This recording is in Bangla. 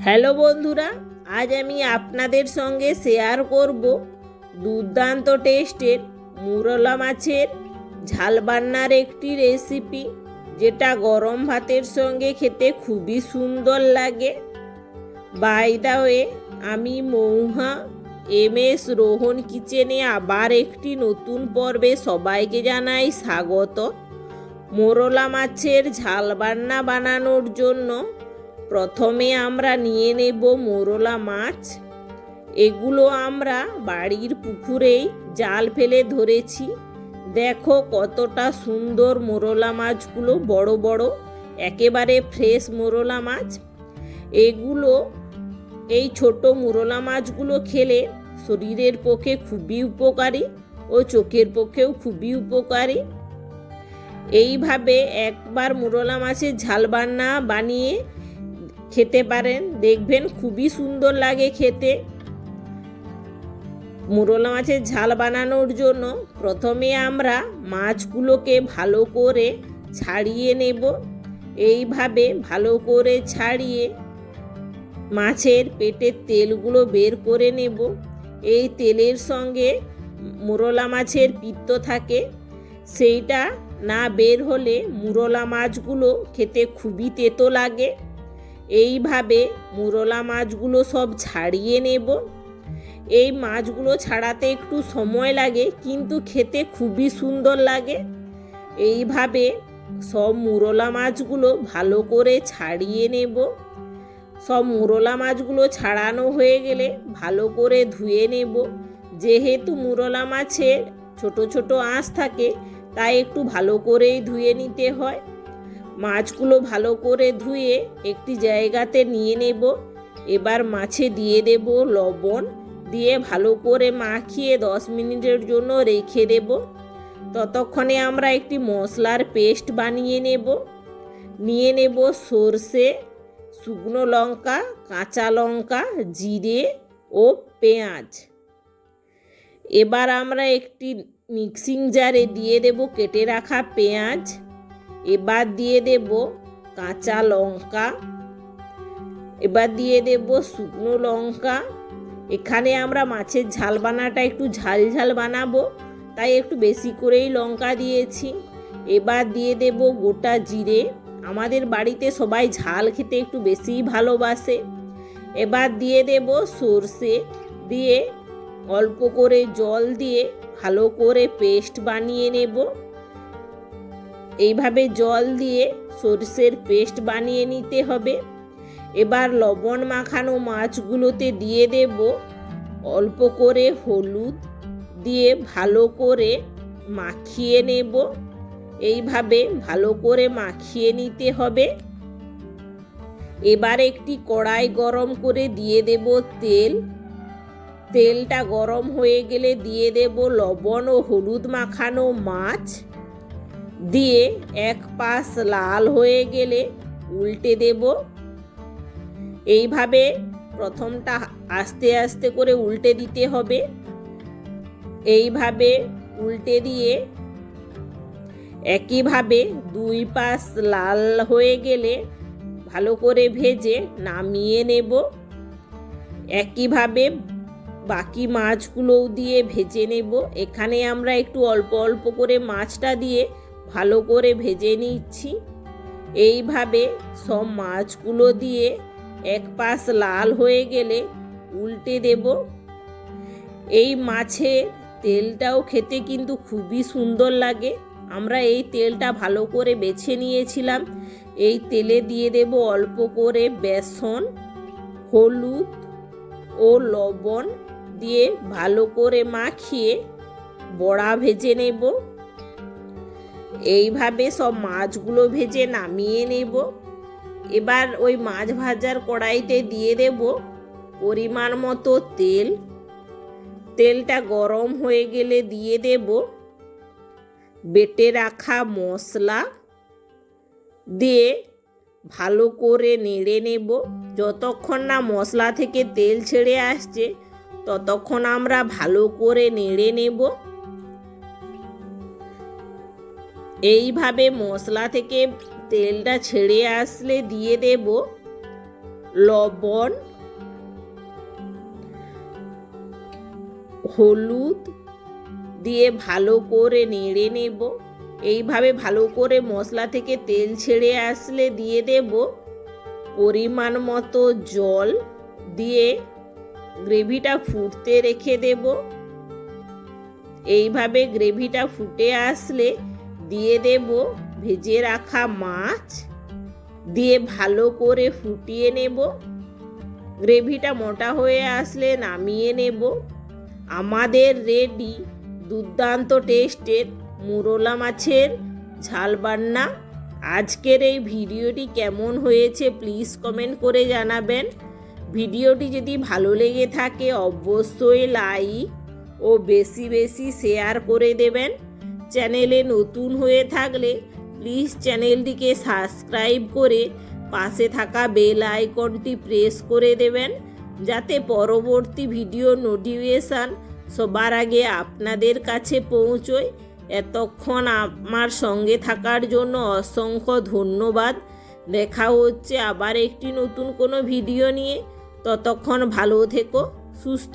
হ্যালো বন্ধুরা, আজ আমি আপনাদের সঙ্গে শেয়ার করব দুর্দান্ত টেস্টের মুরলা মাছের ঝাল বান্নার একটি রেসিপি, যেটা গরম ভাতের সঙ্গে খেতে খুবই সুন্দর লাগে। বাই দ্য ওয়ে, আমি মৌহা MS রোহন কিচেনে আবার একটি নতুন পর্বে সবাইকে জানাই স্বাগত। মোরলা মাছের ঝাল বান্না বানানোর জন্য প্রথমে আমরা নিয়ে নেব মোরলা মাছ। এগুলো আমরা বাড়ির পুকুরেই জাল ফেলে ধরেছি। দেখো কতটা সুন্দর মোরলা মাছগুলো, বড় বড়, একেবারে ফ্রেশ মোরলা মাছ। এই ছোট মোরলা মাছগুলো খেলে শরীরের পক্ষে খুবই উপকারী ও চোখের পক্ষেও খুবই উপকারী। এইভাবে একবার মোরলা মাছের ঝাল বান্না বানিয়ে খেতে পারেন, দেখবেন খুবই সুন্দর লাগে খেতে। মোরলা মাছের ঝাল বানানোর জন্য প্রথমে আমরা মাছগুলোকে ভালো করে ছাড়িয়ে নেব। এইভাবে ভালো করে ছাড়িয়ে মাছের পেটের তেলগুলো বের করে নেব। এই তেলের সঙ্গে মোরলা মাছের পিত্ত থাকে, সেইটা না বের হলে মোরলা মাছগুলো খেতে খুবই তেতো লাগে। এইভাবে মোরলা মাছগুলো সব ছাড়িয়ে নেব। এই মাছগুলো ছাড়াতে একটু সময় লাগে, কিন্তু খেতে খুবই সুন্দর লাগে। এইভাবে সব মোরলা মাছগুলো ভালো করে ছাড়িয়ে নেব। সব মোরলা মাছগুলো ছাড়ানো হয়ে গেলে ভালো করে ধুয়ে নেব। যেহেতু মোরলা মাছের ছোট ছোট আঁশ থাকে, তাই একটু ভালো করেই ধুয়ে নিতে হয়। মাছগুলো ভালো করে ধুয়ে একটি জায়গাতে নিয়ে নেব। এবার মাছে দিয়ে দেব লবণ, দিয়ে ভালো করে মাখিয়ে 10 মিনিটের জন্য রেখে দেব। ততক্ষণে আমরা একটি মশলার পেস্ট বানিয়ে নেব। নিয়ে নেব সর্ষে, শুকনো লঙ্কা, কাঁচা লঙ্কা, জিরে ও পেঁয়াজ। এবার আমরা একটি মিক্সিং জারে দিয়ে দেব কেটে রাখা পেঁয়াজ। এবার দিয়ে দেব কাঁচা লঙ্কা, এবার দিয়ে দেব শুকনো লঙ্কা। এখানে আমরা মাছের ঝাল বানাটা একটু ঝাল ঝাল বানাবো, তাই একটু বেশি করেই লঙ্কা দিয়েছি। এবার দিয়ে দেব গোটা জিরে। আমাদের বাড়িতে সবাই ঝাল খেতে একটু বেশিই ভালোবাসে। এবার দিয়ে দেব সর্ষে, দিয়ে অল্প করে জল দিয়ে ভালো করে পেস্ট বানিয়ে নেব। এইভাবে জল দিয়ে সরষের পেস্ট বানিয়ে নিতে হবে। এবার লবণ মাখানো মাছগুলোতে দিয়ে দেব অল্প করে হলুদ, দিয়ে ভালো করে মাখিয়ে নেব। এইভাবে ভালো করে মাখিয়ে নিতে হবে। এবার একটি কড়াই গরম করে দিয়ে দেব তেল। তেলটা গরম হয়ে গেলে দিয়ে দেব লবণ ও হলুদ মাখানো মাছ, দিয়ে এক পাশ লাল হয়ে গেলে উল্টে দেব। এইভাবে প্রথমটা আস্তে আস্তে করে উল্টে দিতে হবে। এইভাবে উল্টে দিয়ে একইভাবে দুই পাশ লাল হয়ে গেলে ভালো করে ভেজে নামিয়ে নেব। একইভাবে বাকি মাছগুলোও দিয়ে ভেজে নেব। এখানে আমরা একটু অল্প অল্প করে মাছটা দিয়ে ভালো করে ভেজে নিচ্ছি। এইভাবে সব মাছগুলো দিয়ে এক পাশ লাল হয়ে গেলে উল্টে দেব। এই মাছের তেলটাও খেতে কিন্তু খুবই সুন্দর লাগে। আমরা এই তেলটা ভালো করে বেছে নিয়েছিলাম। এই তেলে দিয়ে দেব অল্প করে বেসন, হলুদ ও লবণ, দিয়ে ভালো করে মাখিয়ে বড়া ভেজে নেব। এইভাবে সব মাছগুলো ভেজে নামিয়ে নেব। এবার ওই মাছ ভাজার কড়াইতে দিয়ে দেব পরিমাণ মতো তেল। তেলটা গরম হয়ে গেলে দিয়ে দেব বেটে রাখা মশলা, দিয়ে ভালো করে নেড়ে নেব। যতক্ষণ না মশলা থেকে তেল ছেড়ে আসছে, ততক্ষণ আমরা ভালো করে নেড়ে নেব। এইভাবে মশলা থেকে তেলটা ছেড়ে আসলে দিয়ে দেব লবণ, হলুদ দিয়ে ভালো করে নেড়ে নেব। এইভাবে ভালো করে মশলা থেকে তেল ছেড়ে আসলে দিয়ে দেব পরিমাণ মতো জল, দিয়ে গ্রেভিটা ফুটতে রেখে দেব। এইভাবে গ্রেভিটা ফুটে আসলে দিয়ে দেব ভেজে রাখা মাছ, দিয়ে ভালো করে ফুটিয়ে নেব। গ্রেভিটা মোটা হয়ে আসলে নামিয়ে নেব। আমাদের রেডি দুর্দান্ত টেস্টের মোরলা মাছের ঝাল বান্না। আজকের এই ভিডিওটি কেমন হয়েছে প্লিজ কমেন্ট করে জানাবেন। ভিডিওটি যদি ভালো লেগে থাকে অবশ্যই লাইক ও বেশি বেশি শেয়ার করে দেবেন। চ্যানেলে নতুন হয়ে থাকলে প্লিজ চ্যানেলটিকে সাবস্ক্রাইব করে পাশে থাকা বেল আইকনটি প্রেস করে দেবেন, যাতে পরবর্তী ভিডিও নোটিফিকেশান সবার আগে আপনাদের কাছে পৌঁছয়। এতক্ষণ আমার সঙ্গে থাকার জন্য অসংখ্য ধন্যবাদ। দেখা হচ্ছে আবার একটি নতুন কোনো ভিডিও নিয়ে। ততক্ষণ ভালো থেকো, সুস্থ